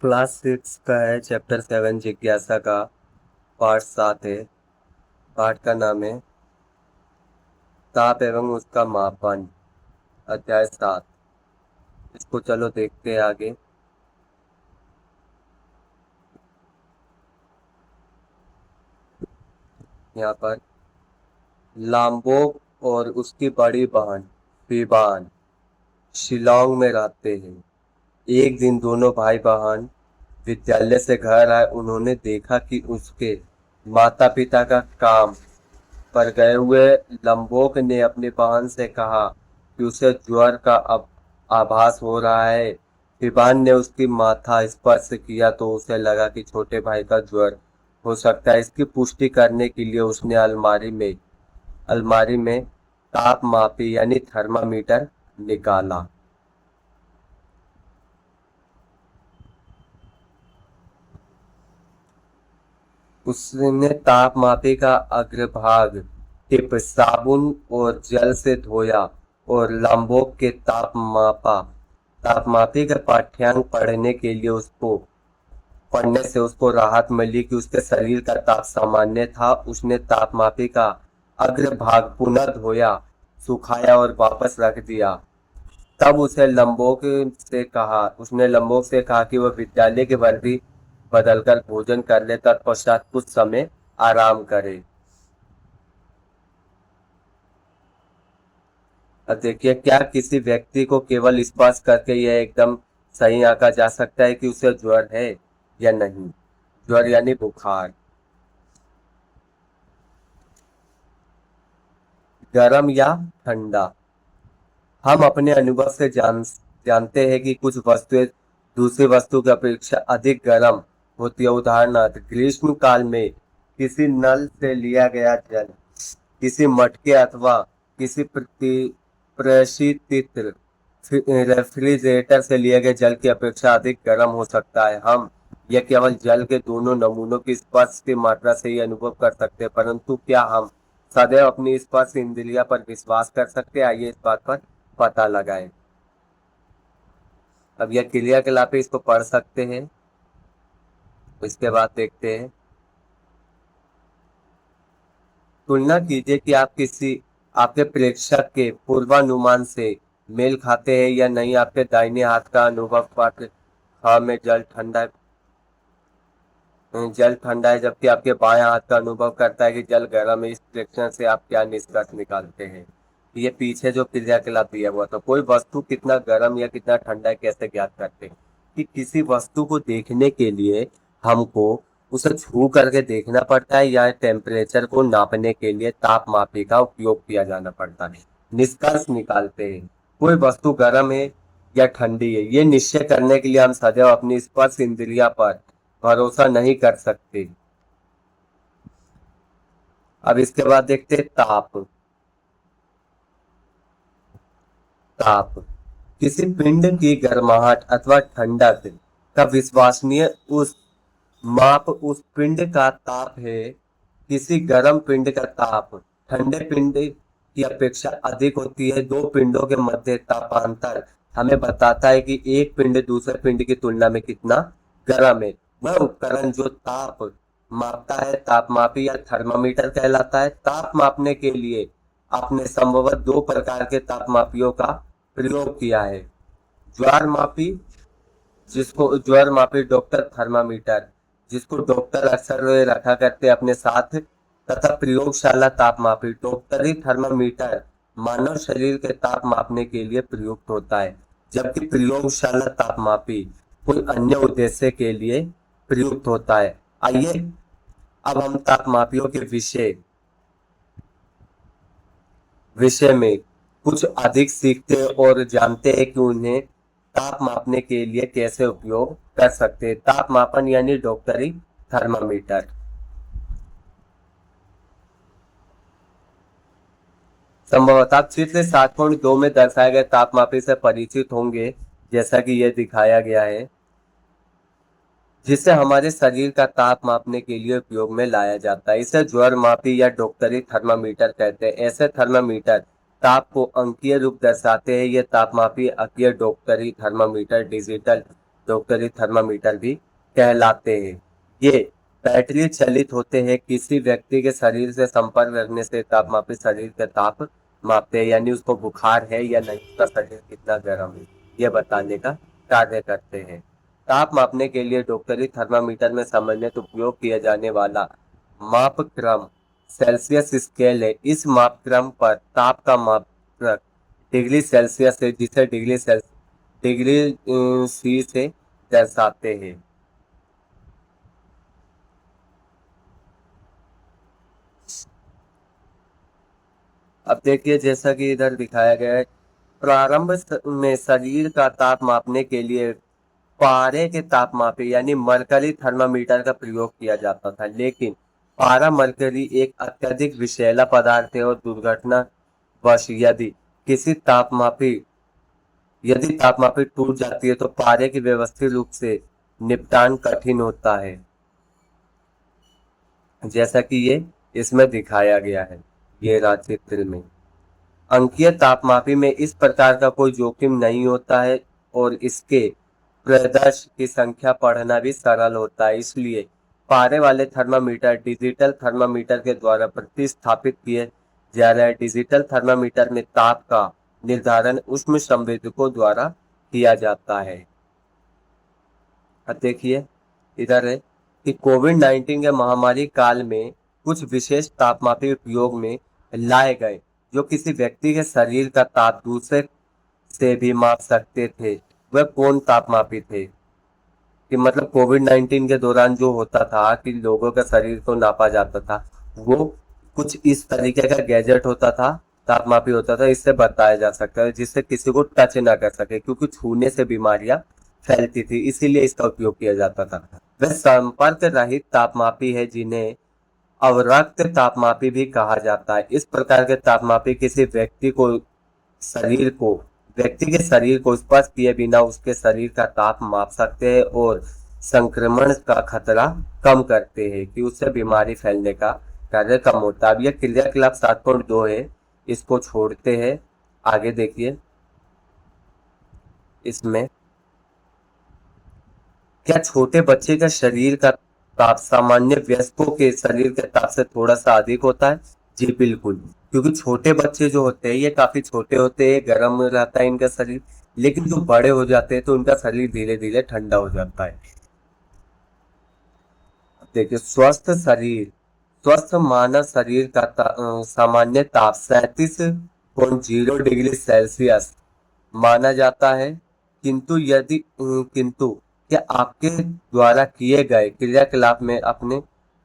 Class 6 का है। Chapter 7 जिज्ञासा का पार्ट 7 है। पाठ का नाम है ताप एवं उसका मापन। अध्याय 7। इसको चलो देखते हैं आगे। यहाँ पर लाम्बोक और उसकी बड़ी बहन फीबान शिलोंग में रहते हैं। एक दिन दोनों भाई बहन विद्यालय से घर आए। उन्होंने देखा कि उसके माता पिता का काम पर गए हुए लंबोक ने अपनी बहन से कहा कि उसे ज्वर का अब आभास हो रहा है। विभान ने उसकी माथा स्पर्श किया तो उसे लगा कि छोटे भाई का ज्वर हो सकता है। इसकी पुष्टि करने के लिए उसने अलमारी में ताप मापी यानी थर्मामीटर निकाला। उसने ताप मापी का अग्रभाग टिप साबुन और जल से धोया और लंबोक के तापमापी का पाठ्यांक पढ़ने से उसको राहत मिली कि उसके शरीर का ताप सामान्य था। उसने तापमापी का अग्रभाग पुनः धोया, सुखाया और वापस रख दिया। तब उसने लंबोक से कहा कि वह विद्यालय की वर्दी बदलकर भोजन कर ले, तत्पश्चात कुछ समय आराम करे। अब देखिए, क्या किसी व्यक्ति को केवल स्पर्श करके यह एकदम सही आंका जा सकता है कि उसे ज्वर है या नहीं। ज्वर यानी बुखार। गर्म या ठंडा। हम अपने अनुभव से जानते हैं कि कुछ वस्तुएं दूसरी वस्तु की अपेक्षा अधिक गर्म होती है। उदाहरणार्थ, ग्रीष्म काल में किसी नल से लिया गया जल किसी मटके अथवा किसी प्रशीतित रेफ्रिजरेटर से लिए गए जल की अपेक्षा अधिक गर्म हो सकता है। हम यह केवल जल के दोनों नमूनों की स्पर्श की मात्रा से ही अनुभव कर सकते हैं, परंतु क्या हम सदैव अपनी स्पर्श इंद्रिया पर विश्वास कर सकते हैं? आइए इस बात पर पता लगाएं। अब यह क्रियाकलाप है, इसको पढ़ सकते हैं। इसके बाद देखते हैं। तुलना कीजिए कि आपके प्रेक्षक के पूर्वानुमान से मेल खाते हैं या नहीं। आपके दाहिने हाथ का अनुभव पत्र हाँ में जल ठंडा है, जबकि आपके बाएं हाथ का अनुभव करता है कि जल गर्म है। इस प्रेक्षण से आप क्या निष्कर्ष निकालते हैं? ये पीछे जो क्रियाकलाप दिया हुआ था, कोई वस्तु कितना गर्म या कितना ठंडा है कैसे ज्ञात करते हैं? कि किसी वस्तु को देखने के लिए हमको उसे छू करके देखना पड़ता है या टेम्परेचर को नापने के लिए तापमापी का उपयोग किया जाना पड़ता है। निष्कर्ष निकालते हैं, कोई वस्तु गर्म है या ठंडी है, ये निश्चय करने के लिए हम सदैव अपनी स्पर्श इंद्रिया पर भरोसा नहीं कर सकते। अब इसके बाद देखते हैं ताप। ताप किसी पिंड की गर्माहट अथवा ठंडक का विश्वसनीय उस माप उस पिंड का ताप है। किसी गर्म पिंड का ताप ठंडे पिंड की अपेक्षा अधिक होती है। दो पिंडों के मध्य तापांतर हमें बताता है कि एक पिंड दूसरे पिंड की तुलना में कितना गर्म है। वह उपकरण जो ताप मापता है तापमापी या थर्मामीटर कहलाता है। ताप मापने के लिए आपने संभवतः दो प्रकार के तापमापियों का प्रयोग किया है। ज्वार मापी ज्वार मापी डॉक्टर थर्मामीटर, जिसको डॉक्टर अक्सर रखा करते अपने साथ, तथा प्रयोगशाला ताप मापी डॉक्टरी थर्मामीटर मानव शरीर के ताप मापने के लिए प्रयुक्त होता है, जबकि प्रयोगशाला ताप मापी कोई अन्य उद्देश्य के लिए प्रयुक्त होता है। आइए अब हम ताप मापियों के विषय में कुछ अधिक सीखते और जानते हैं कि उन्हें ताप मापने के लिए कैसे उपयोग कर सकते हैं। ताप मापन यानी डॉक्टरी थर्मामीटर। संभवतः आप चित्र 7.2 में दर्शाए गए तापमापी से परिचित होंगे, जैसा कि यह दिखाया गया है, जिसे हमारे शरीर का ताप मापने के लिए उपयोग में लाया जाता है। इसे ज्वर मापी या डॉक्टरी थर्मामीटर कहते हैं। ऐसे थर्मामीटर ताप को अंकीय रूप दर्शाते हैं। ये तापमापी अंकीय डॉक्टरी थर्मामीटर डिजिटल डॉक्टरी थर्मामीटर भी कहलाते हैं। ये बैटरी चलित होते हैं। किसी व्यक्ति के शरीर से संपर्क रखने से तापमापी शरीर का ताप मापते हैं, यानी उसको बुखार है या नहीं, उसका शरीर कितना गर्म है ये बताने का कार्य करते हैं। ताप मापने के लिए डॉक्टरी थर्मामीटर में सामान्यतः उपयोग किया जाने वाला मापक्रम सेल्सियस स्केल है। इस मापक्रम पर ताप का मात्रक डिग्री सेल्सियस है, जिसे डिग्री सी से दर्शाते हैं। अब देखिए, जैसा कि इधर दिखाया गया है, प्रारंभ में शरीर का ताप मापने के लिए पारे के तापमापी यानी मरकरी थर्मामीटर का प्रयोग किया जाता था, लेकिन पारा मरकरी एक अत्यधिक विषैला पदार्थ है और दुर्घटनावश यदि तापमापी टूट जाती है तो पारे की व्यवस्थित रूप से निपटान कठिन होता है, जैसा कि ये इसमें दिखाया गया है। ये चित्र में अंकीय तापमापी में इस प्रकार का कोई जोखिम नहीं होता है और इसके प्रदर्श की संख्या पढ़ना भी सरल होता है। इसलिए पारे वाले थर्मामीटर डिजिटल थर्मामीटर के द्वारा प्रतिस्थापित किए जा रहे हैं। डिजिटल थर्मामीटर में ताप का निर्धारण ऊष्म संवेदकों द्वारा किया जाता है। अब देखिए, इधर है कि कोविड-19 के महामारी काल में कुछ विशेष तापमापी उपयोग में लाए गए, जो किसी व्यक्ति के शरीर का ताप दूसरे से भी माप सकते थे। वह कौन तापमापी थे? कि मतलब कोविड-19 के दौरान जो होता था कि लोगों का शरीर को नापा जाता था, वो कुछ इस तरीके का गैजेट होता था, तापमापी होता था, इससे बताया जा सकता है, जिससे किसी को टच ना कर सके, क्योंकि छूने से बीमारियां फैलती थी, इसीलिए इसका उपयोग किया जाता था। वह संपर्क रहित तापमापी है, जिन्हें अवरक्त तापमापी भी कहा जाता है। इस प्रकार के तापमापी किसी व्यक्ति के शरीर को स्पर्श किए बिना उसके शरीर का ताप माप सकते हैं और संक्रमण का खतरा कम करते हैं, कि उससे बीमारी फैलने का कार्य कम होता है। अब यह क्रियाकलाप 7.2 है, इसको छोड़ते हैं, आगे देखिए। इसमें क्या छोटे बच्चे का शरीर का ताप सामान्य वयस्कों के शरीर के ताप से थोड़ा सा अधिक होता है? जी बिल्कुल, क्योंकि छोटे बच्चे जो होते हैं ये काफी छोटे होते हैं, गर्म रहता है इनका शरीर, लेकिन जो बड़े हो जाते हैं तो उनका शरीर धीरे धीरे ठंडा हो जाता है। देखिए, स्वस्थ मानव शरीर का सामान्य ताप 37.0 डिग्री सेल्सियस माना जाता है, किंतु क्या आपके द्वारा किए गए क्रियाकलाप में आपने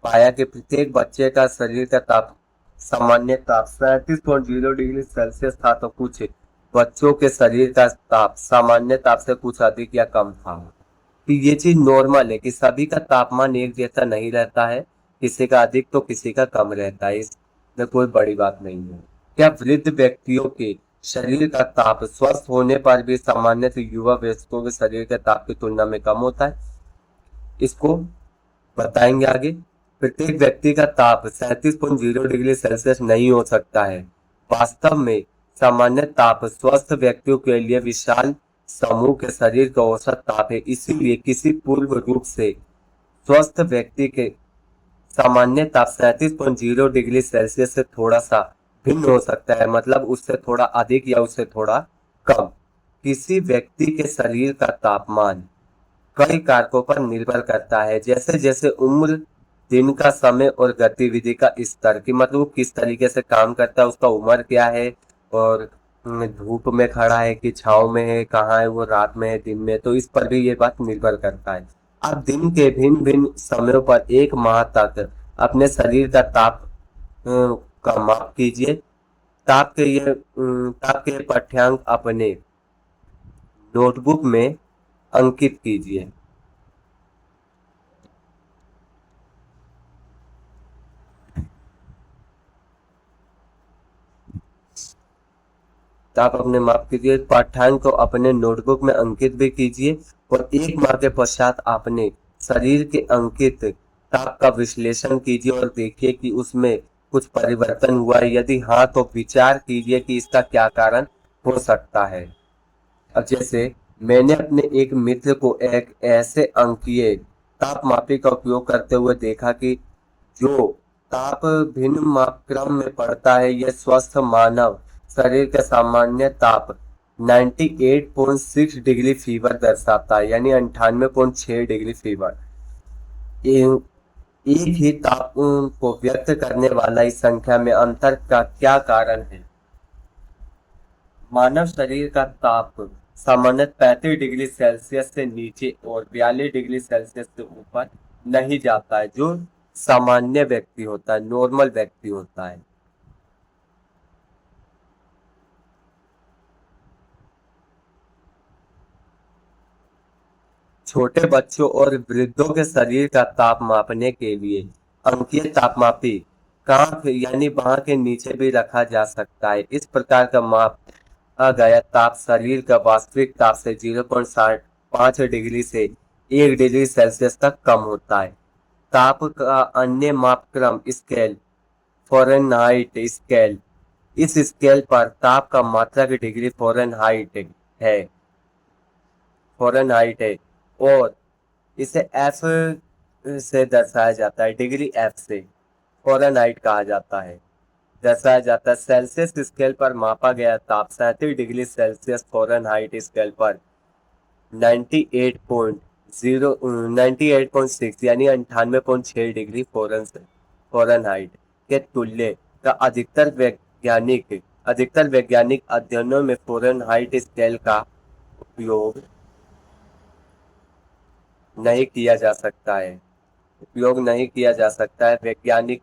पाया कि प्रत्येक बच्चे का शरीर का ताप सामान्य ताप 37.0 डिग्री सेल्सियस था, तो कुछ बच्चों के शरीर का ताप सामान्य ताप से कुछ अधिक या कम था। कि ये चीज नॉर्मल है कि सभी का तापमान एक जैसा नहीं रहता है, किसी का अधिक तो किसी का कम रहता है, इसमें कोई बड़ी बात नहीं है। क्या वृद्ध व्यक्तियों के शरीर का ताप स्वस्थ होने पर भी सामान्य से युवा वयस्कों के शरीर के ताप की तुलना में कम होता है? इसको बताएंगे आगे। प्रत्येक व्यक्ति का ताप 37.0 डिग्री सेल्सियस नहीं हो सकता है। वास्तव में सामान्य ताप स्वस्थ व्यक्तियों के लिए विशाल समूह के शरीर का औसत ताप है, इसीलिए किसी पूर्व रूप से स्वस्थ व्यक्ति के सामान्य ताप 37.0 डिग्री सेल्सियस से थोड़ा सा भिन्न हो सकता है, मतलब उससे थोड़ा अधिक या उससे थोड़ा कम। किसी व्यक्ति के शरीर का तापमान कई कारकों पर निर्भर करता है, जैसे जैसे उम्र, दिन का समय और गतिविधि का स्तर, की मतलब वो किस तरीके से काम करता है, उसका उम्र क्या है, और धूप में खड़ा है कि छांव में है, कहाँ है वो, रात में है, दिन में, तो इस पर भी ये बात निर्भर करता है। आप दिन के भिन्न भिन्न समयों पर एक माह तक अपने शरीर का ताप का माप कीजिए। ताप के पाठ्यांक अपने नोटबुक में अंकित कीजिए। आप अपने माप कीजिए, पाठ्यांक को अपने नोटबुक में अंकित भी कीजिए और एक माह के पश्चात अपने शरीर के अंकित ताप का विश्लेषण कीजिए और देखिए कि उसमें कुछ परिवर्तन हुआ है। यदि हाँ, तो विचार कीजिए कि इसका क्या कारण हो सकता है। अब जैसे मैंने अपने एक मित्र को एक ऐसे अंकीय तापमापी का उपयोग करते हुए देखा कि जो ताप भिन्न मापक्रम में पड़ता है। यह स्वस्थ मानव शरीर का सामान्य ताप 98.6 डिग्री फीवर दर्शाता है, यानी 98.6 डिग्री फीवर। एक ही ताप को व्यक्त करने वाला इस संख्या में अंतर का क्या कारण है? मानव शरीर का ताप सामान्यतः 35 डिग्री सेल्सियस से नीचे और 42 डिग्री सेल्सियस से ऊपर नहीं जाता है, जो सामान्य व्यक्ति होता है, नॉर्मल व्यक्ति होता है। छोटे बच्चों और वृद्धों के शरीर का ताप मापने के लिए अंकीय तापमापी कांख यानी बांह के नीचे भी रखा जा सकता है। इस प्रकार का मापा गया ताप शरीर का वास्तविक ताप से 0.5 डिग्री से 1 डिग्री सेल्सियस तक कम होता है। ताप का अन्य मापक्रम स्केल फ़ारेनहाइट स्केल। इस स्केल पर ताप का मात्रक डिग्री है फ़ारेनहाइट है और इसे एफ से दर्शाया जाता है, डिग्री एफ से फ़ारेनहाइट कहा जाता है, दर्शाया जाता है। सेल्सियस स्केल पर मापा गया ताप 37 डिग्री सेल्सियस फ़ारेनहाइट स्केल पर 98.6 यानी 98.6 डिग्री फ़ारेनहाइट के तुल्य का अधिकतर वैज्ञानिक अध्ययनों में फ़ारेनहाइट स्केल का उपयोग नहीं किया जा सकता है। वैज्ञानिक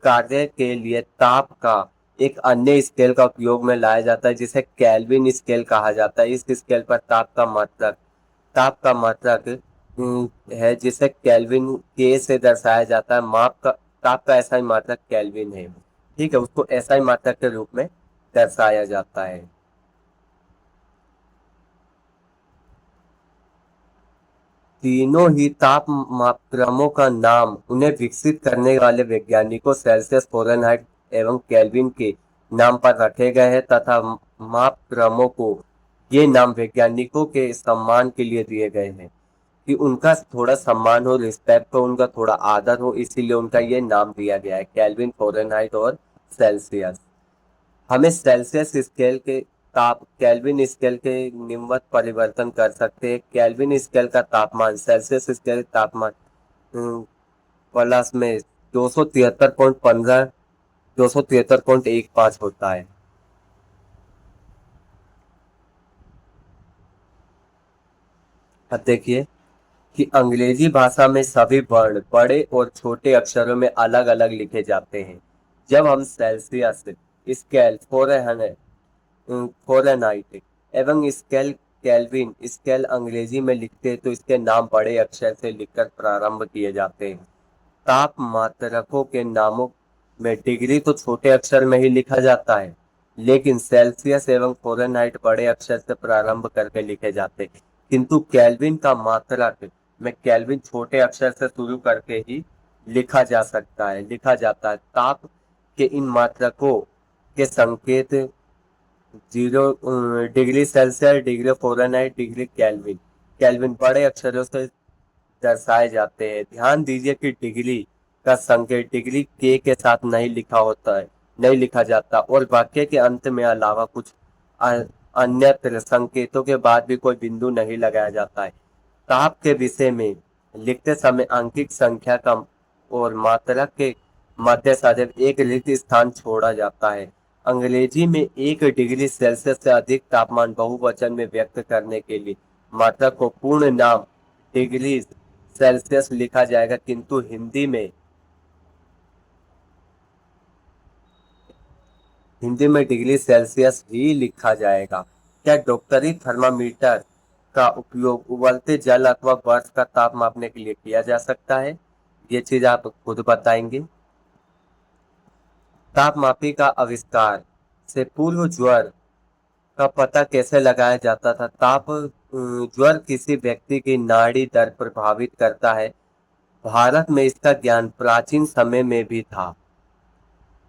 कार्य के लिए ताप का एक अन्य स्केल का उपयोग में लाया जाता है, जिसे केल्विन स्केल कहा जाता है। इस स्केल पर ताप का मात्रक है, जिसे केल्विन के से दर्शाया जाता है। ताप का ऐसा ही मात्रक केल्विन है। ठीक है, उसको ऐसा ही मात्रक के रूप में दर्शाया जाता है। तीनों ही ताप मापक्रमों का नाम उन्हें विकसित करने वाले वैज्ञानिकों सेल्सियस, फ़ारेनहाइट एवं केल्विन के नाम पर रखे गए हैं तथा मापक्रमों को ये नाम वैज्ञानिकों के सम्मान के लिए दिए गए हैं कि उनका थोड़ा सम्मान हो, रिस्पेक्ट हो, उनका थोड़ा आदर हो, इसीलिए उनका ये नाम दिया गया है, केल्विन, फ़ारेनहाइट और सेल्सियस। हमें सेल्सियस स्केल के ताप केल्विन स्केल के निम्नवत परिवर्तन कर सकते हैं। केल्विन स्केल का तापमान सेल्सियस स्केल तापमान प्लस में 273.15 273.15 होता है। अब देखिए कि अंग्रेजी भाषा में सभी वर्ण बड़े और छोटे अक्षरों में अलग अलग लिखे जाते हैं। जब हम सेल्सियस स्केल फ़ारेनहाइट एवं स्केल केल्विन स्केल अंग्रेजी में लिखते हैं तो इसके नाम बड़े अक्षर से लिखकर प्रारंभ किए जाते हैं। ताप मात्रकों के नामों में डिग्री तो छोटे अक्षर में ही लिखा जाता है, लेकिन सेल्सियस एवं फ़ारेनहाइट बड़े अक्षर से प्रारंभ करके लिखे जाते हैं, किंतु केल्विन का मात्रक में केल्विन छोटे अक्षर से शुरू करके ही लिखा जाता है। ताप के इन मात्रकों के संकेत 0 degree Celsius, degree Fahrenheit, degree kelvin kelvin बड़े अक्षरों से दर्शाए जाते हैं। ध्यान दीजिए कि डिग्री का संकेत डिग्री के साथ नहीं लिखा जाता और वाक्य के अंत में अलावा कुछ अन्य संकेतों के बाद भी कोई बिंदु नहीं लगाया जाता है। ताप के विषय में लिखते समय आंकिक संख्या का और मात्रक के मध्य सदैव एक रिक्त स्थान छोड़ा जाता है। अंग्रेजी में 1 डिग्री सेल्सियस से अधिक तापमान बहुवचन में व्यक्त करने के लिए मात्रक को पूर्ण नाम डिग्री सेल्सियस लिखा जाएगा, किंतु हिंदी में डिग्री सेल्सियस ही लिखा जाएगा। क्या डॉक्टरी थर्मामीटर का उपयोग उबलते जल अथवा बर्फ का ताप मापने के लिए किया जा सकता है? ये चीज आप खुद बताएंगे। तापमापी का आविष्कार से पूर्व ज्वर का पता कैसे लगाया जाता था? ज्वर किसी व्यक्ति की नाड़ी दर प्रभावित करता है। भारत में इसका ज्ञान प्राचीन समय में भी था।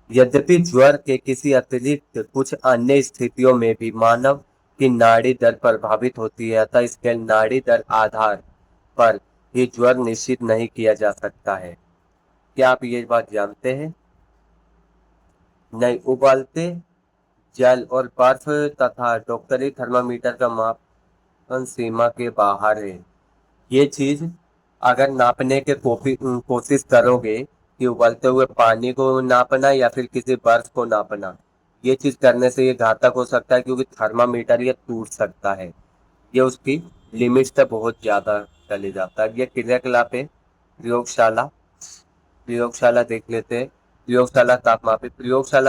यद्यपि ज्वर के किसी अतिरिक्त कुछ अन्य स्थितियों में भी मानव की नाड़ी दर प्रभावित होती है, अतः स्केल नाड़ी दर आधार पर ही ज्वर निश्चित नहीं किया जा सकता है। क्या आप ये बात जानते हैं? नहीं। उबलते जल और बर्फ तथा डॉक्टरी थर्मामीटर का मापन सीमा के बाहर है। ये चीज अगर नापने के कोशिश करोगे कि उबलते हुए पानी को नापना या फिर किसी बर्फ को नापना, ये चीज करने से ये घातक हो सकता है, क्योंकि थर्मामीटर ये टूट सकता है। ये उसकी लिमिट से बहुत ज्यादा चले जाता है। ये क्रियाकलाप है। प्रयोगशाला। प्रयोगशाला देख लेते हैं। प्रयोगशाला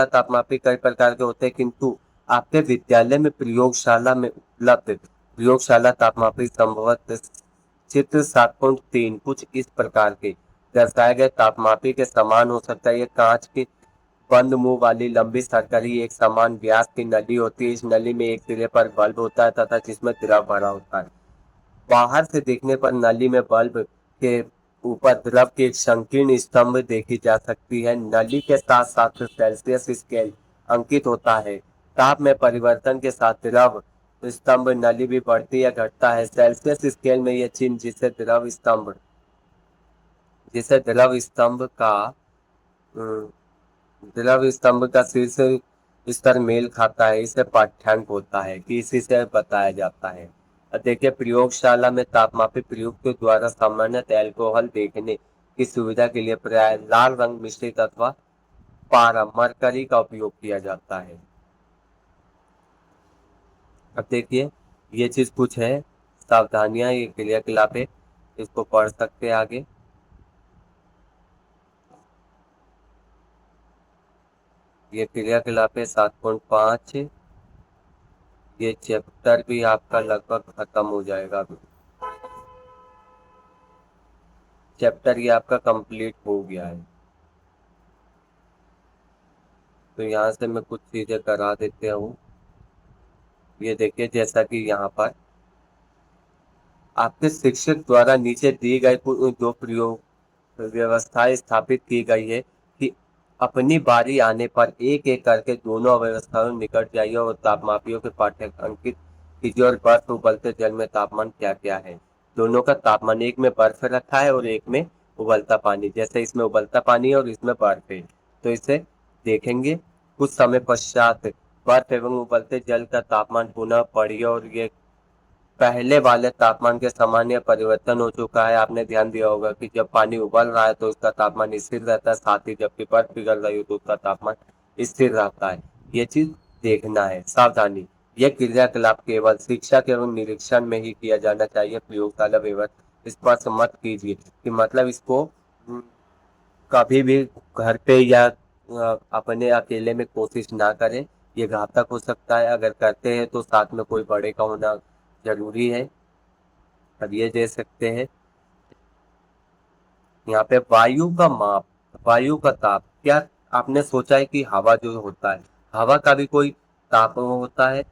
तापमापी कई प्रकार के होते हैं, किंतु आपके विद्यालय में प्रयोगशाला में उपलब्ध प्रयोगशाला तापमापी संभवतः चित्र 7.3 कुछ इस प्रकार के दर्शाए गए तापमापी के समान हो सकता है। ये कांच की बंद मुंह वाली लंबी सरकरी एक समान व्यास की नली होती है। इस नली में एक सिरे पर बल्ब होता है तथा जिसमें द्रव भरा होता है। बाहर से देखने पर नली में बल्ब के ऊपर द्रव की एक संकीर्ण स्तंभ देखी जा सकती है। नली के साथ साथ सेल्सियस स्केल अंकित होता है। ताप में परिवर्तन के साथ द्रव स्तंभ नली भी बढ़ती या घटता है। सेल्सियस स्केल में यह चिन्ह जिसे द्रव स्तंभ का शीर्ष स्तर मेल खाता है, इसे पाठ्यांक होता है कि इसी से बताया जाता है। देखिए, प्रयोगशाला में तापमापी प्रयुक्त के द्वारा सामान्यतः अल्कोहल देखने की सुविधा के लिए प्राय लाल रंग मिश्रित अथवा पारा मरकरी का उपयोग किया जाता है। अब देखिए, ये चीज कुछ है सावधानियां, ये क्रियाकलाप है, इसको पढ़ सकते हैं आगे। ये क्रियाकलाप है 7.5। ये चैप्टर भी आपका लगभग खत्म हो जाएगा अभी। चैप्टर ये आपका कंप्लीट हो गया है। तो यहाँ से मैं कुछ चीजें करा देते हूँ। ये देखिए, जैसा कि यहाँ पर आपके शिक्षक द्वारा नीचे दी गई दो प्रयोग व्यवस्थाएं स्थापित की गई है कि अपनी बारी आने पर एक एक करके दोनों अव्यवस्थाओं निकट जाइए और तापमापियों के पाठ्यक्रम अंकित कीजिए और बर्फ उबलते जल में तापमान क्या क्या है। दोनों का तापमान, एक में बर्फ रखा है और एक में उबलता पानी। जैसे इसमें उबलता पानी है और इसमें बर्फ है, तो इसे देखेंगे। कुछ समय पश्चात बर्फ एवं उबलते जल का तापमान पुनः पढ़िए और ये पहले वाले तापमान के सामान्य परिवर्तन हो चुका है। आपने ध्यान दिया होगा कि जब पानी उबल रहा है तो उसका तापमान स्थिर रहता है, साथ ही जबकि बर्फ पिघल रही हो तो उसका तापमान स्थिर रहता है। ये चीज देखना है। सावधानी, यह क्रियाकलाप केवल शिक्षक एवं निरीक्षण में ही किया जाना चाहिए। प्रयोगशाला व्यवस्था स्पर्श मत कीजिए, कि मतलब इसको कभी भी घर पे या अपने अकेले में कोशिश ना करें, ये घातक हो सकता है। अगर करते हैं तो साथ में कोई बड़े का होना जरूरी है। अब ये दे सकते हैं यहाँ पे वायु का माप, वायु का ताप। क्या आपने सोचा है कि हवा जो होता है, हवा का भी कोई ताप होता है?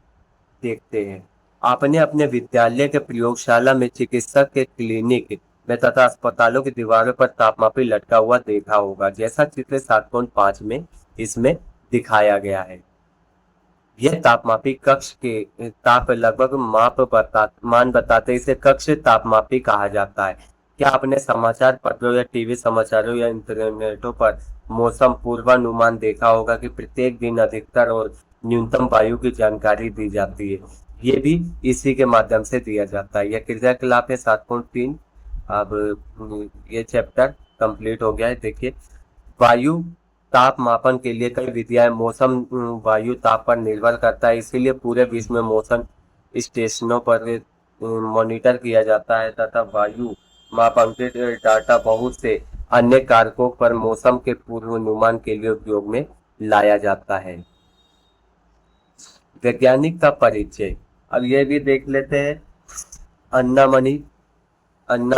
देखते हैं। आपने अपने विद्यालय के प्रयोगशाला में चिकित्सक के क्लिनिक में तथा अस्पतालों की दीवारों पर तापमापी लटका हुआ देखा होगा, जैसा चित्र 7.5 में इसमें दिखाया गया है। यह तापमापी कक्ष के ताप लगभग मान बताते, इसे कक्ष तापमापी कहा जाता है। क्या आपने समाचार पत्रों या टीवी समाचारों या इंटरनेटों पर मौसम पूर्वानुमान देखा होगा कि प्रत्येक दिन अधिकतर और न्यूनतम वायु की जानकारी दी जाती है? ये भी इसी के माध्यम से दिया जाता है। यह क्रियाकलाप है 7.3। अब ये चैप्टर कंप्लीट हो गया है। देखिए, वायु ताप मापन के लिए कई विधियां। मौसम वायु ताप पर निर्भर करता है, इसीलिए पूरे विश्व में मौसम स्टेशनों पर मॉनिटर किया जाता है तथा वायु मापांकित डाटा बहुत से अन्य कारकों पर मौसम के पूर्वानुमान के लिए उपयोग में लाया जाता है। वैज्ञानिक का परिचय, अब ये भी देख लेते हैं। अन्ना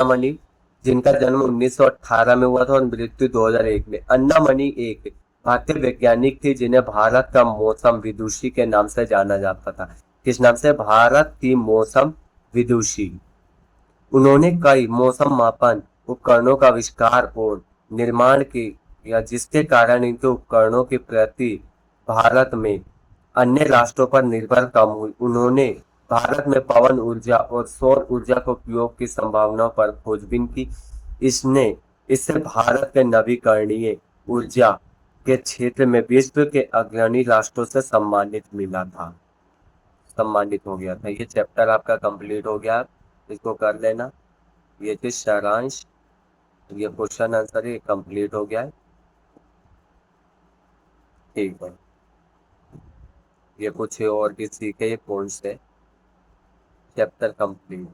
मनी जिनका जन्म 1918 में हुआ था और मृत्यु 2001 में। अन्ना मनी एक भारतीय वैज्ञानिक थी जिन्हें भारत का मौसम विदुषी के नाम से जाना जाता था। किस नाम से? भारत की मौसम विदुषी। उन्होंने कई मौसम मापन उपकरणों का आविष्कार और निर्माण की, या जिसके कारण इनके उपकरणों के प्रति भारत में अन्य राष्ट्रों पर निर्भर कम हुई। उन्होंने भारत में पवन ऊर्जा और सौर ऊर्जा के उपयोग की संभावनाओं पर खोजबीन की। इसने इससे भारत के नवीकरणीय ऊर्जा के क्षेत्र में विश्व के अग्रणी राष्ट्रों से सम्मानित हो गया था। ये चैप्टर आपका कंप्लीट हो गया, इसको कर लेना। ये थी सारांश, ये क्वेश्चन आंसर ये कंप्लीट हो गया है। ठीक है, ये कुछ और भी सीखे, ये कौन से चैप्टर कंप्लीट।